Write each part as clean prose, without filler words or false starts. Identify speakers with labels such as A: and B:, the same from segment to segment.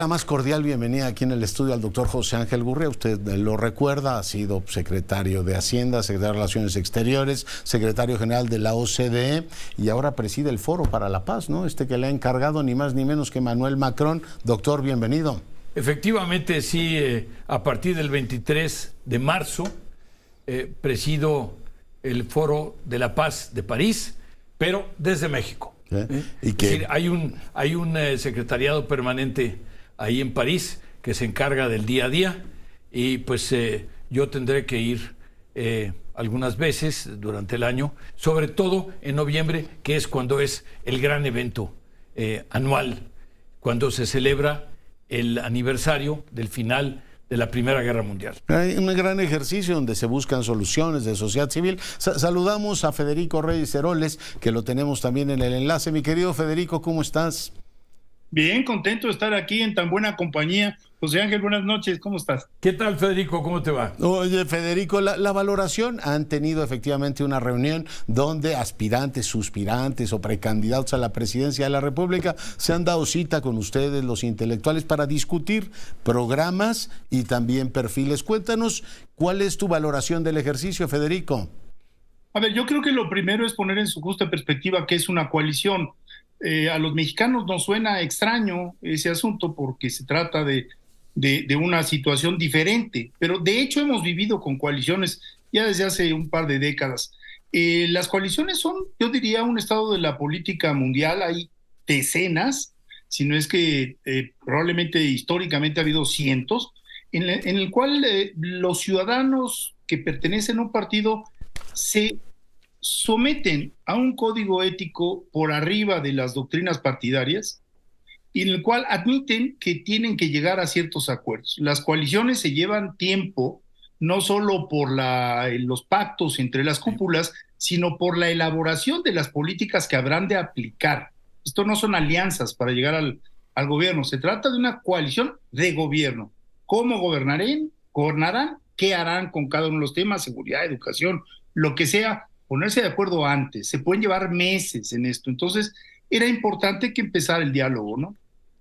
A: La más cordial bienvenida aquí en el estudio al doctor José Ángel Gurría. Usted lo recuerda, ha sido secretario de Hacienda, secretario de Relaciones Exteriores, secretario general de la OCDE y ahora preside el Foro para la Paz, ¿no? Que le ha encargado ni más ni menos que Emmanuel Macron. Doctor, bienvenido.
B: Efectivamente, sí, a partir del 23 de marzo presido el Foro de la Paz de París, pero desde México.
A: ¿Y qué?
B: Es decir, hay un secretariado permanente ahí en París que se encarga del día a día y pues yo tendré que ir algunas veces durante el año, sobre todo en noviembre, que es cuando es el gran evento anual, cuando se celebra el aniversario del final de la Primera Guerra Mundial.
A: Hay un gran ejercicio donde se buscan soluciones de sociedad civil. Saludamos a Federico Reyes Heroles, que lo tenemos también en el enlace. Mi querido Federico, ¿cómo estás?
C: Bien, contento de estar aquí en tan buena compañía. José Ángel, buenas noches, ¿cómo estás?
B: ¿Qué tal, Federico? ¿Cómo te va?
A: Oye, Federico, la valoración, han tenido efectivamente una reunión donde aspirantes, suspirantes o precandidatos a la presidencia de la República se han dado cita con ustedes, los intelectuales, para discutir programas y también perfiles. Cuéntanos, ¿cuál es tu valoración del ejercicio, Federico?
C: A ver, yo creo que lo primero es poner en su justa perspectiva que es una coalición. A los mexicanos nos suena extraño ese asunto porque se trata de una situación diferente, pero de hecho hemos vivido con coaliciones ya desde hace un par de décadas. Las coaliciones son, yo diría, un estado de la política mundial. Hay decenas, si no es que probablemente históricamente ha habido cientos, en el cual los ciudadanos que pertenecen a un partido se someten a un código ético por arriba de las doctrinas partidarias y en el cual admiten que tienen que llegar a ciertos acuerdos. Las coaliciones se llevan tiempo, no solo por los pactos entre las cúpulas, sino por la elaboración de las políticas que habrán de aplicar. Esto no son alianzas para llegar al gobierno, se trata de una coalición de gobierno. ¿Cómo gobernarán? ¿Qué harán con cada uno de los temas? Seguridad, educación, lo que sea. Ponerse de acuerdo antes, se pueden llevar meses en esto. Entonces, era importante que empezara el diálogo, ¿no?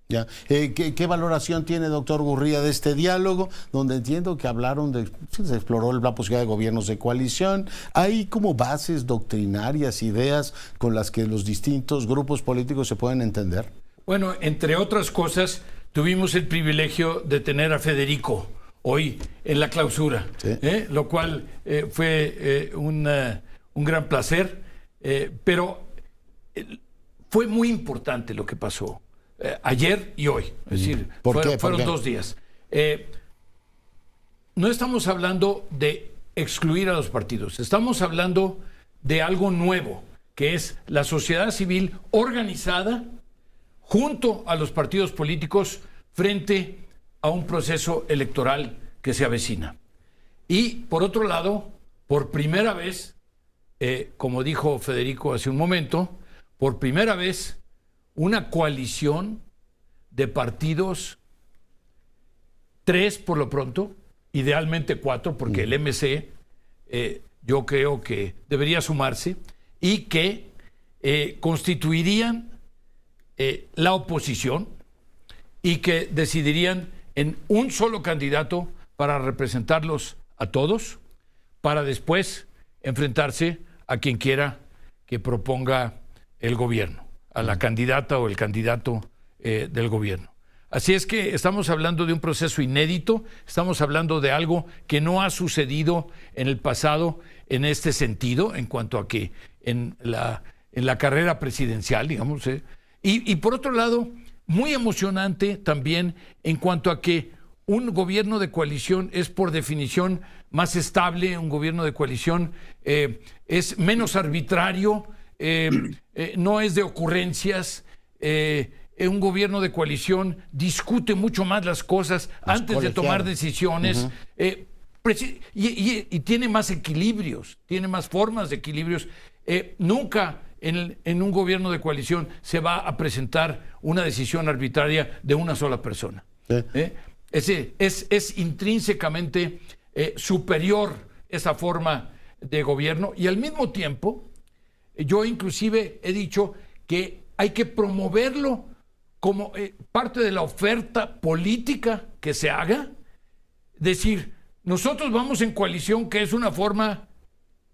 A: Ya. ¿Qué valoración tiene, doctor Gurría, de este diálogo, donde entiendo que hablaron se exploró la posibilidad de gobiernos de coalición? ¿Hay como bases doctrinarias, ideas con las que los distintos grupos políticos se pueden entender?
B: Bueno, entre otras cosas, tuvimos el privilegio de tener a Federico hoy en la clausura, ¿sí? Lo cual fue un gran placer, pero fue muy importante lo que pasó ayer y hoy. Es decir, fueron 2 días. No estamos hablando de excluir a los partidos, estamos hablando de algo nuevo, que es la sociedad civil organizada junto a los partidos políticos frente a un proceso electoral que se avecina. Y por otro lado, por primera vez, como dijo Federico hace un momento, por primera vez una coalición de partidos, 3 por lo pronto, idealmente 4, porque el MC yo creo que debería sumarse, y que constituirían la oposición y que decidirían en un solo candidato para representarlos a todos, para después enfrentarse a quien quiera que proponga el gobierno, a la candidata o el candidato del gobierno. Así es que estamos hablando de un proceso inédito, estamos hablando de algo que no ha sucedido en el pasado en este sentido, en cuanto a que en la carrera presidencial, digamos. Y por otro lado, muy emocionante también en cuanto a que un gobierno de coalición es por definición más estable, un gobierno de coalición es menos arbitrario, no es de ocurrencias, un gobierno de coalición discute mucho más las cosas antes de tomar decisiones, y tiene más equilibrios, tiene más formas de equilibrios. Nunca en un gobierno de coalición se va a presentar una decisión arbitraria de una sola persona. Es intrínsecamente superior esa forma de gobierno, y al mismo tiempo yo inclusive he dicho que hay que promoverlo como parte de la oferta política que se haga, decir, nosotros vamos en coalición, que es una forma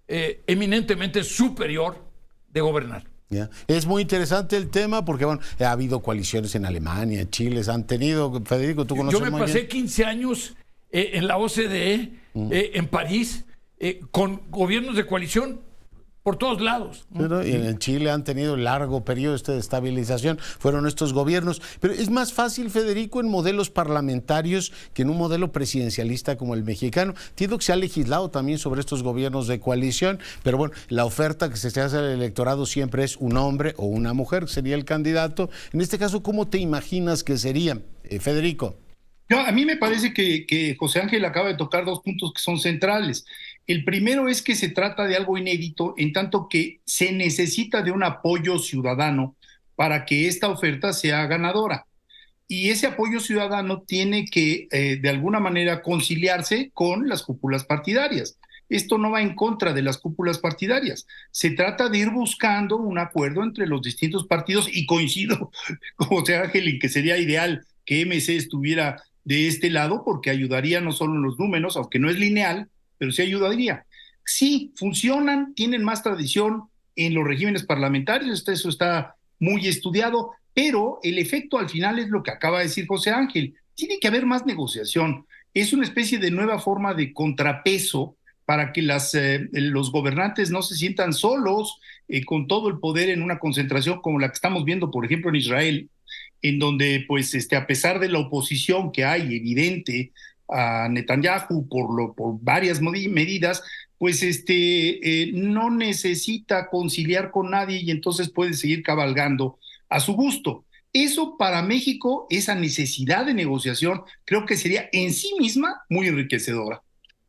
B: eminentemente superior de gobernar.
A: Yeah. Es muy interesante el tema porque bueno, ha habido coaliciones en Alemania, Chile, han tenido, Federico, tú conoces muy bien.
B: Yo me pasé 15 años en la OCDE, en París, con gobiernos de coalición por todos lados.
A: Pero, y en Chile han tenido largo periodo de estabilización, fueron estos gobiernos. Pero es más fácil, Federico, en modelos parlamentarios que en un modelo presidencialista como el mexicano. Entiendo que se ha legislado también sobre estos gobiernos de coalición, pero bueno, la oferta que se hace al electorado siempre es un hombre o una mujer, que sería el candidato. En este caso, ¿cómo te imaginas que sería, Federico?
C: A mí me parece que José Ángel acaba de tocar dos puntos que son centrales. El primero es que se trata de algo inédito, en tanto que se necesita de un apoyo ciudadano para que esta oferta sea ganadora. Y ese apoyo ciudadano tiene que, de alguna manera, conciliarse con las cúpulas partidarias. Esto no va en contra de las cúpulas partidarias. Se trata de ir buscando un acuerdo entre los distintos partidos, y coincido con José Ángel en que sería ideal que MC estuviera de este lado, porque ayudaría no solo en los números, aunque no es lineal, pero sí ayudaría. Sí, funcionan, tienen más tradición en los regímenes parlamentarios, eso está muy estudiado, pero el efecto al final es lo que acaba de decir José Ángel. Tiene que haber más negociación. Es una especie de nueva forma de contrapeso para que los gobernantes no se sientan solos con todo el poder en una concentración como la que estamos viendo, por ejemplo, en Israel, en donde, pues, a pesar de la oposición que hay evidente a Netanyahu por varias medidas, pues no necesita conciliar con nadie y entonces puede seguir cabalgando a su gusto. Eso para México, esa necesidad de negociación, creo que sería en sí misma muy enriquecedora.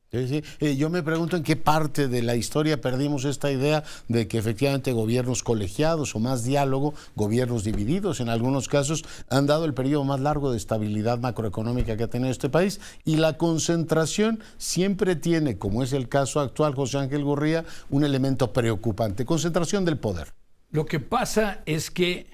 A: Sí, sí. Yo me pregunto en qué parte de la historia perdimos esta idea de que efectivamente gobiernos colegiados o más diálogo, gobiernos divididos en algunos casos, han dado el periodo más largo de estabilidad macroeconómica que ha tenido este país, y la concentración siempre tiene, como es el caso actual, José Ángel Gurría, un elemento preocupante: concentración del poder.
B: Lo que pasa es que,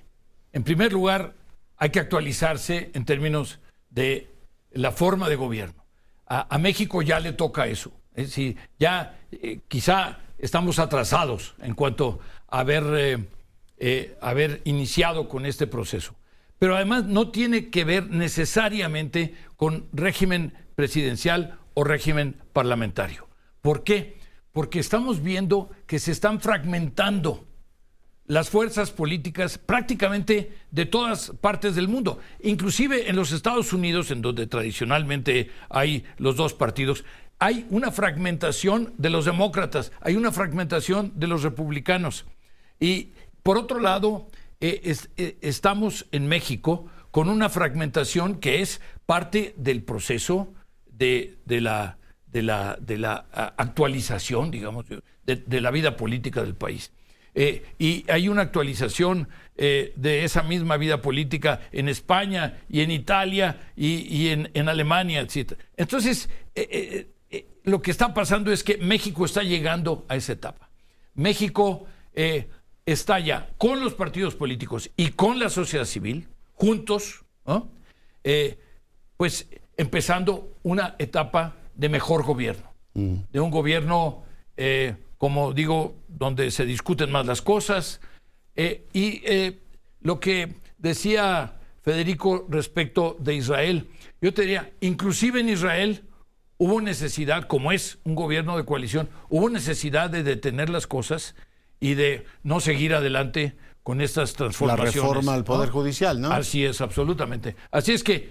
B: en primer lugar, hay que actualizarse en términos de la forma de gobierno. A México ya le toca eso. Es decir, ya quizá estamos atrasados en cuanto a haber iniciado con este proceso. Pero además no tiene que ver necesariamente con régimen presidencial o régimen parlamentario. ¿Por qué? Porque estamos viendo que se están fragmentando las fuerzas políticas prácticamente de todas partes del mundo, inclusive en los Estados Unidos, en donde tradicionalmente hay los dos partidos. Hay una fragmentación de los demócratas, hay una fragmentación de los republicanos. Y por otro lado, estamos en México con una fragmentación que es parte del proceso de la actualización, digamos, de la vida política del país. Y hay una actualización de esa misma vida política en España y en Italia y en Alemania, etc. Entonces, lo que está pasando es que México está llegando a esa etapa. México está ya con los partidos políticos y con la sociedad civil, juntos, ¿no? Pues empezando una etapa de mejor gobierno, de un gobierno como digo, donde se discuten más las cosas. Lo que decía Federico respecto de Israel, yo te diría, inclusive en Israel hubo necesidad, como es un gobierno de coalición, hubo necesidad de detener las cosas y de no seguir adelante con estas transformaciones.
A: La reforma al Poder Judicial, ¿no?
B: Así es, absolutamente. Así es que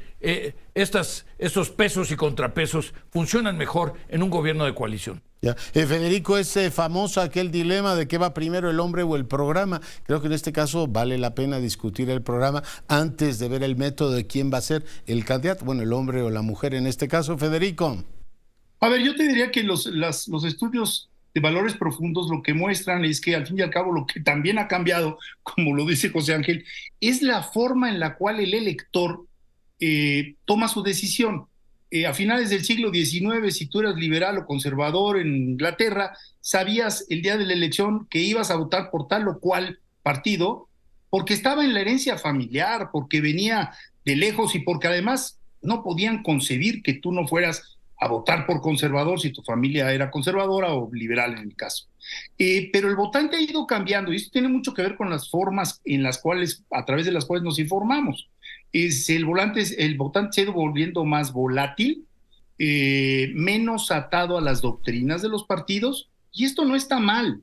B: estos pesos y contrapesos funcionan mejor en un gobierno de coalición.
A: Ya. Federico, es famoso aquel dilema de qué va primero, el hombre o el programa. Creo que en este caso vale la pena discutir el programa antes de ver el método de quién va a ser el candidato, bueno, el hombre o la mujer en este caso. Federico.
C: A ver, yo te diría que los estudios de valores profundos lo que muestran es que al fin y al cabo lo que también ha cambiado, como lo dice José Ángel, es la forma en la cual el elector toma su decisión. A finales del siglo XIX, si tú eras liberal o conservador en Inglaterra, sabías el día de la elección que ibas a votar por tal o cual partido, porque estaba en la herencia familiar, porque venía de lejos y porque además no podían concebir que tú no fueras a votar por conservador si tu familia era conservadora o liberal en el caso. Pero el votante ha ido cambiando y esto tiene mucho que ver con las formas en las cuales, a través de las cuales nos informamos. El votante se ha ido volviendo más volátil, menos atado a las doctrinas de los partidos, y esto no está mal.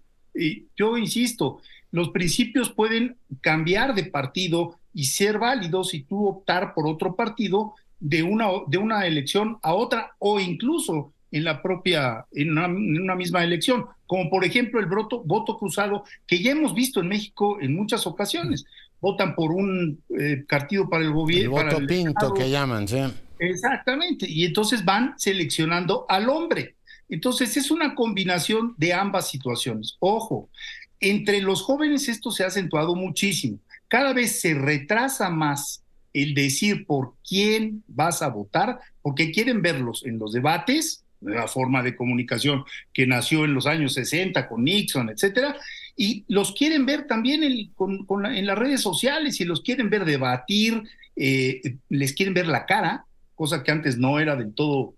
C: Yo insisto, los principios pueden cambiar de partido y ser válidos si tú optar por otro partido de una elección a otra, o incluso en una misma elección, como por ejemplo el voto cruzado, que ya hemos visto en México en muchas ocasiones. Votan por un partido para el gobierno.
A: El voto pinto Estado, que llaman, sí.
C: Exactamente, y entonces van seleccionando al hombre. Entonces es una combinación de ambas situaciones. Ojo, entre los jóvenes esto se ha acentuado muchísimo. Cada vez se retrasa más el decir por quién vas a votar, porque quieren verlos en los debates, la forma de comunicación que nació en los años 60 con Nixon, etcétera, y los quieren ver también en las redes sociales y los quieren ver debatir, les quieren ver la cara, cosa que antes no era del todo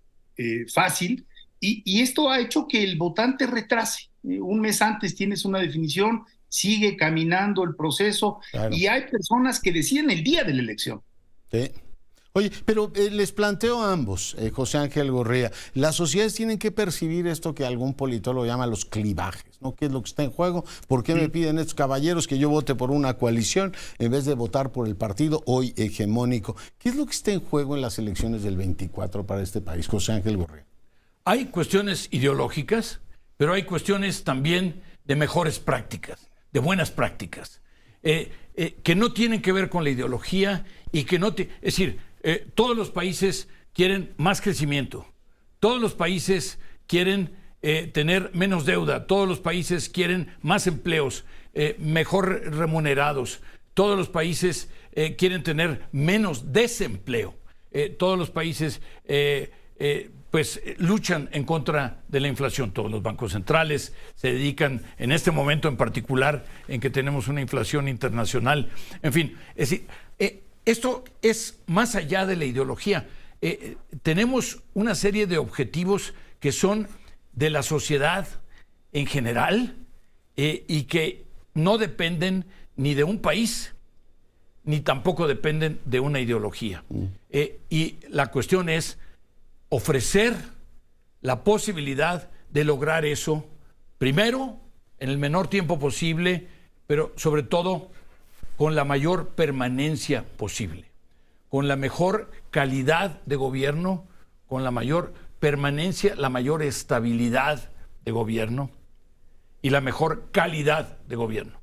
C: fácil, y esto ha hecho que el votante retrase. Un mes antes tienes una definición, sigue caminando el proceso, claro. Y hay personas que deciden el día de la elección.
A: Sí. Oye, pero les planteo a ambos, José Ángel Gurría, las sociedades tienen que percibir esto que algún politólogo llama los clivajes, ¿no? ¿Qué es lo que está en juego? ¿Por qué me piden estos caballeros que yo vote por una coalición en vez de votar por el partido hoy hegemónico? ¿Qué es lo que está en juego en las elecciones del 24 para este país, José Ángel Gurría?
B: Hay cuestiones ideológicas, pero hay cuestiones también de mejores prácticas, de buenas prácticas, que no tienen que ver con la ideología y que no... es decir, todos los países quieren más crecimiento, todos los países quieren tener menos deuda, todos los países quieren más empleos, mejor remunerados, todos los países quieren tener menos desempleo, todos los países pues luchan en contra de la inflación. Todos los bancos centrales se dedican en este momento en particular en que tenemos una inflación internacional. En fin, es decir, esto es más allá de la ideología. Tenemos una serie de objetivos que son de la sociedad en general y que no dependen ni de un país, ni tampoco dependen de una ideología. Y la cuestión es ofrecer la posibilidad de lograr eso, primero, en el menor tiempo posible, pero sobre todo con la mayor permanencia posible, con la mejor calidad de gobierno, con la mayor permanencia, la mayor estabilidad de gobierno y la mejor calidad de gobierno.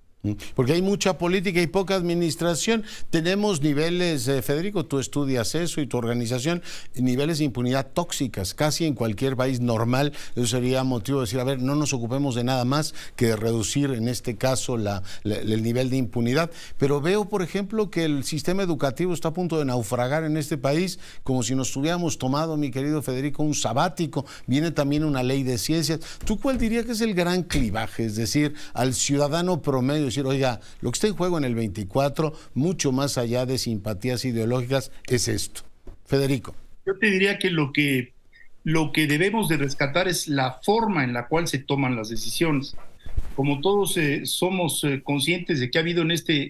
A: Porque hay mucha política y poca administración. Tenemos niveles, Federico, tú estudias eso y tu organización, niveles de impunidad tóxicas, casi en cualquier país normal. Eso sería motivo de decir, a ver, no nos ocupemos de nada más que de reducir, en este caso, el nivel de impunidad. Pero veo, por ejemplo, que el sistema educativo está a punto de naufragar en este país, como si nos tuviéramos tomado, mi querido Federico, un sabático. Viene también una ley de ciencias. ¿Tú cuál dirías que es el gran clivaje? Es decir, al ciudadano promedio, decir, oiga, lo que está en juego en el 24, mucho más allá de simpatías ideológicas, es esto. Federico.
C: Yo te diría que lo que debemos de rescatar es la forma en la cual se toman las decisiones. Como todos somos conscientes de que ha habido en este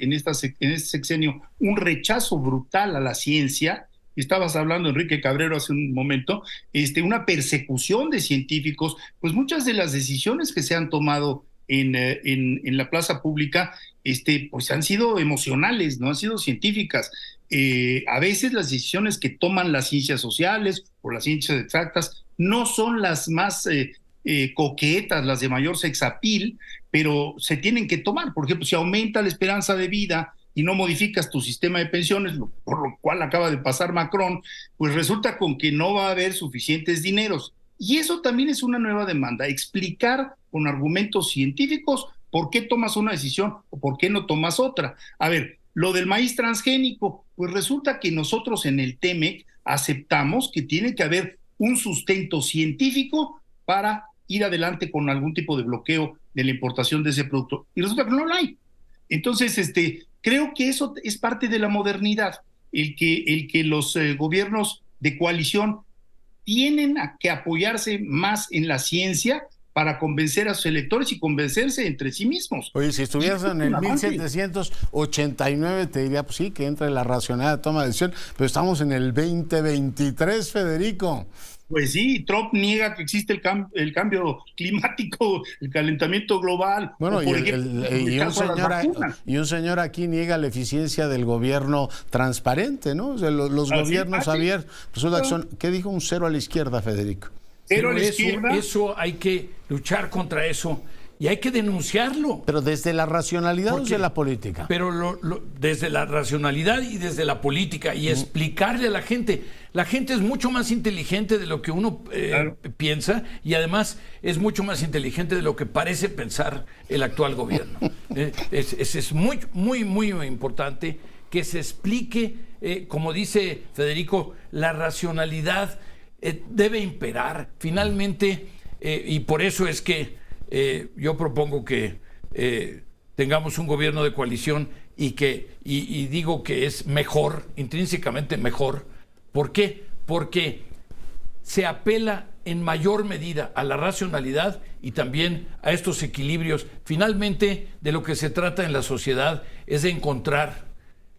C: sexenio un rechazo brutal a la ciencia, y estabas hablando, Enrique Cabrero, hace un momento, una persecución de científicos, pues muchas de las decisiones que se han tomado en la plaza pública, pues han sido emocionales, no han sido científicas. A veces las decisiones que toman las ciencias sociales o las ciencias exactas no son las más coquetas, las de mayor sex appeal, pero se tienen que tomar. Por ejemplo, si aumenta la esperanza de vida y no modificas tu sistema de pensiones, por lo cual acaba de pasar Macron, pues resulta con que no va a haber suficientes dineros. Y eso también es una nueva demanda, explicar con argumentos científicos por qué tomas una decisión o por qué no tomas otra. A ver, lo del maíz transgénico, pues resulta que nosotros en el TEMEC aceptamos que tiene que haber un sustento científico para ir adelante con algún tipo de bloqueo de la importación de ese producto. Y resulta que no lo hay. Entonces, Creo que eso es parte de la modernidad, el que los gobiernos de coalición tienen que apoyarse más en la ciencia para convencer a sus electores y convencerse entre sí mismos.
A: Oye, si estuvieras en el 1789, te diría, pues sí, que entre la racionalidad de toma de decisión, pero estamos en el 2023, Federico.
C: Pues sí, Trump niega que existe el cambio climático, el calentamiento global.
A: Bueno, y un señor aquí niega la eficiencia del gobierno transparente, ¿no? O sea, los gobiernos abiertos, resulta que son, ¿qué dijo? Un cero a la izquierda, Federico.
C: Cero a la izquierda.
B: Eso hay que luchar contra eso. Y hay que denunciarlo.
A: Pero desde la racionalidad o desde la política.
B: Pero desde la racionalidad y desde la política y explicarle a la gente. La gente es mucho más inteligente de lo que uno piensa y además es mucho más inteligente de lo que parece pensar el actual gobierno. Es muy, muy, muy importante que se explique, como dice Federico, la racionalidad debe imperar. Finalmente, y por eso es que yo propongo que tengamos un gobierno de coalición y digo que es mejor, intrínsecamente mejor. ¿Por qué? Porque se apela en mayor medida a la racionalidad y también a estos equilibrios. Finalmente, de lo que se trata en la sociedad es de encontrar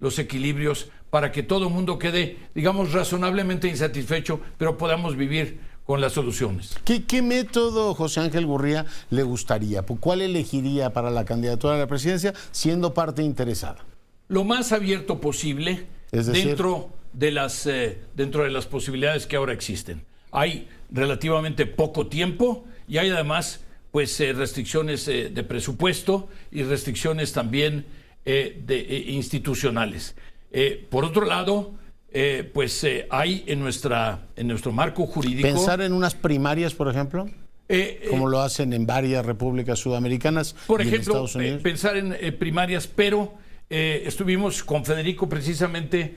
B: los equilibrios para que todo el mundo quede, digamos, razonablemente insatisfecho, pero podamos vivir con las soluciones.
A: ¿Qué método, José Ángel Gurría, le gustaría? ¿Cuál elegiría para la candidatura a la presidencia siendo parte interesada?
B: Lo más abierto posible,
A: es decir,
B: dentro de las posibilidades que ahora existen. Hay relativamente poco tiempo y hay además pues restricciones de presupuesto y restricciones también institucionales. Por otro lado, hay en nuestro marco jurídico...
A: ¿Pensar en unas primarias, por ejemplo? Como lo hacen en varias repúblicas sudamericanas.
B: Por ejemplo,
A: en Estados Unidos.
B: Pensar en primarias, pero estuvimos con Federico precisamente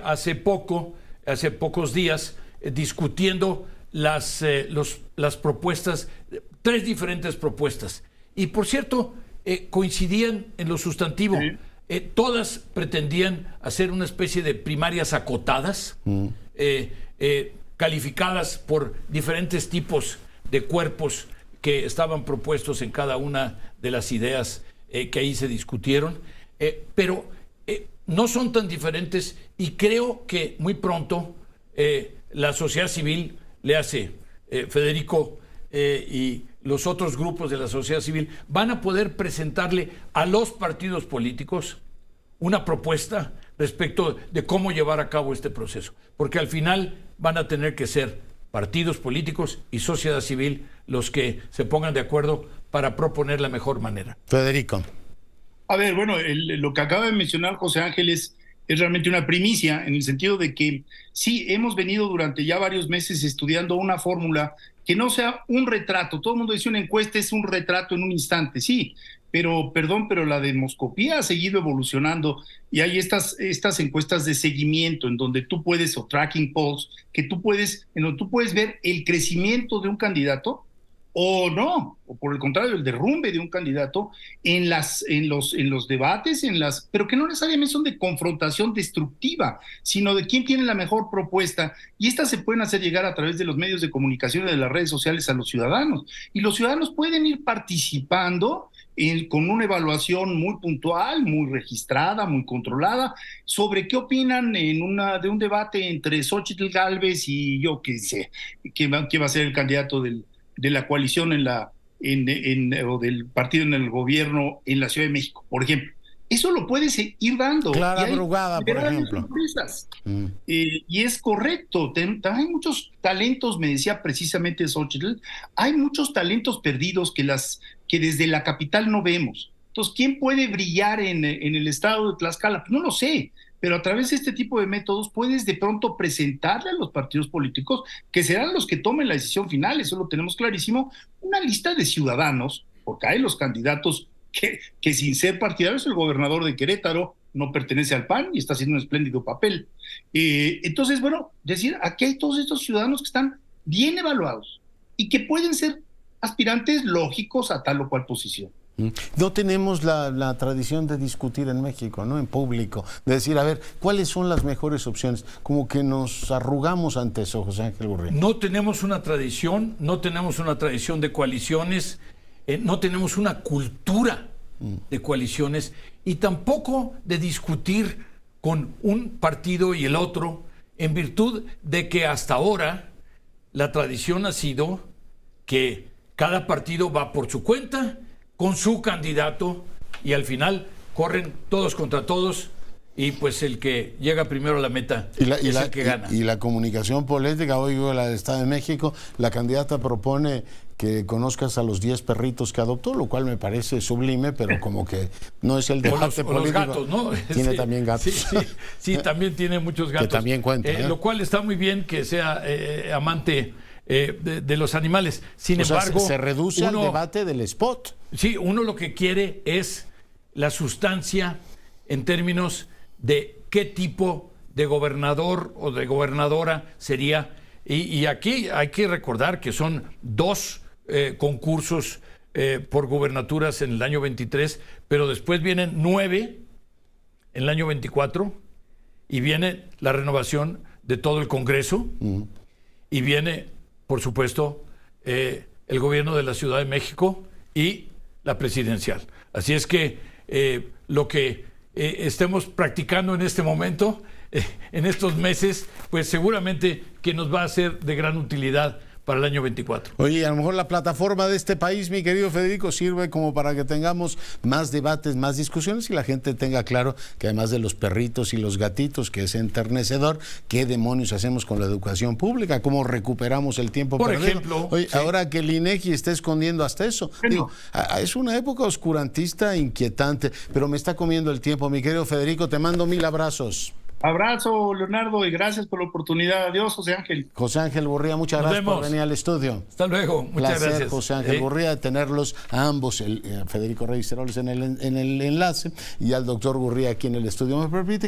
B: hace pocos días discutiendo las propuestas, 3 diferentes propuestas. Y por cierto, coincidían en lo sustantivo. Sí. Todas pretendían hacer una especie de primarias acotadas, calificadas por diferentes tipos de cuerpos que estaban propuestos en cada una de las ideas que ahí se discutieron, pero no son tan diferentes y creo que muy pronto la sociedad civil le hace, Federico y los otros grupos de la sociedad civil van a poder presentarle a los partidos políticos una propuesta respecto de cómo llevar a cabo este proceso, porque al final van a tener que ser partidos políticos y sociedad civil los que se pongan de acuerdo para proponer la mejor manera.
A: Federico.
C: A ver, bueno, lo que acaba de mencionar José Ángel es realmente una primicia, en el sentido de que sí, hemos venido durante ya varios meses estudiando una fórmula que no sea un retrato. Todo el mundo dice una encuesta es un retrato en un instante, sí, pero la demoscopía ha seguido evolucionando y hay estas encuestas de seguimiento en donde tú puedes, o tracking polls, en donde tú puedes ver el crecimiento de un candidato o no, o por el contrario, el derrumbe de un candidato en los debates, pero que no necesariamente son de confrontación destructiva, sino de quién tiene la mejor propuesta, y estas se pueden hacer llegar a través de los medios de comunicación y de las redes sociales a los ciudadanos, y los ciudadanos pueden ir participando con una evaluación muy puntual, muy registrada, muy controlada, sobre qué opinan de un debate entre Xóchitl Gálvez y yo qué sé, qué va a ser el candidato de la coalición o del partido en el gobierno en la Ciudad de México, por ejemplo. Eso lo puedes ir dando.
A: Clara Brugada, por ejemplo.
C: Y es correcto. Hay muchos talentos, me decía precisamente Xóchitl, hay muchos talentos perdidos que desde la capital no vemos. Entonces, ¿quién puede brillar en el estado de Tlaxcala? Pues no lo sé, pero a través de este tipo de métodos puedes de pronto presentarle a los partidos políticos, que serán los que tomen la decisión final, eso lo tenemos clarísimo, una lista de ciudadanos, porque hay los candidatos que sin ser partidarios, el gobernador de Querétaro no pertenece al PAN y está haciendo un espléndido papel. Entonces, bueno, decir, aquí hay todos estos ciudadanos que están bien evaluados y que pueden ser aspirantes lógicos a tal o cual posición.
A: No tenemos la tradición de discutir en México, ¿no? En público, de decir, a ver, ¿cuáles son las mejores opciones? Como que nos arrugamos ante eso, José Ángel Gurría.
B: No tenemos una tradición de coaliciones, no tenemos una cultura de coaliciones y tampoco de discutir con un partido y el otro, en virtud de que hasta ahora la tradición ha sido que cada partido va por su cuenta, con su candidato, y al final corren todos contra todos, y pues el que llega primero a la meta es el que gana.
A: Y la comunicación política, hoy la del Estado de México, la candidata propone que conozcas a los 10 perritos que adoptó, lo cual me parece sublime, pero como que no es el debate político.
B: Los gatos, ¿no?
A: Tiene
B: sí,
A: también gatos.
B: Sí, también tiene muchos gatos.
A: Que también cuenta.
B: Lo cual está muy bien que sea amante de los animales. Sin embargo,
A: se reduce al debate del spot.
B: Sí, uno lo que quiere es la sustancia en términos de qué tipo de gobernador o de gobernadora sería. Y aquí hay que recordar que son 2 concursos por gubernaturas en el año 23, pero después vienen 9 en el año 24 y viene la renovación de todo el Congreso y viene, por supuesto, el gobierno de la Ciudad de México y la presidencial. Así es que lo que estemos practicando en este momento, en estos meses, pues seguramente que nos va a ser de gran utilidad para el año 24.
A: Oye, a lo mejor la plataforma de este país, mi querido Federico, sirve como para que tengamos más debates, más discusiones y la gente tenga claro que además de los perritos y los gatitos, que es enternecedor, ¿qué demonios hacemos con la educación pública? ¿Cómo recuperamos el tiempo
B: por
A: perdido?
B: Ejemplo,
A: oye,
B: sí.
A: Ahora que el INEGI está escondiendo hasta eso. Digo, es una época oscurantista inquietante, pero me está comiendo el tiempo, mi querido Federico, te mando 1000 abrazos.
C: Abrazo, Leonardo, y gracias por la oportunidad. Adiós, José Ángel.
A: José Ángel Gurría, muchas gracias por venir al estudio.
B: Hasta luego, muchas gracias.
A: José Ángel Gurría, de tenerlos a ambos, Federico Reyes Heroles en el enlace y al doctor Gurría aquí en el estudio. ¿Me permite?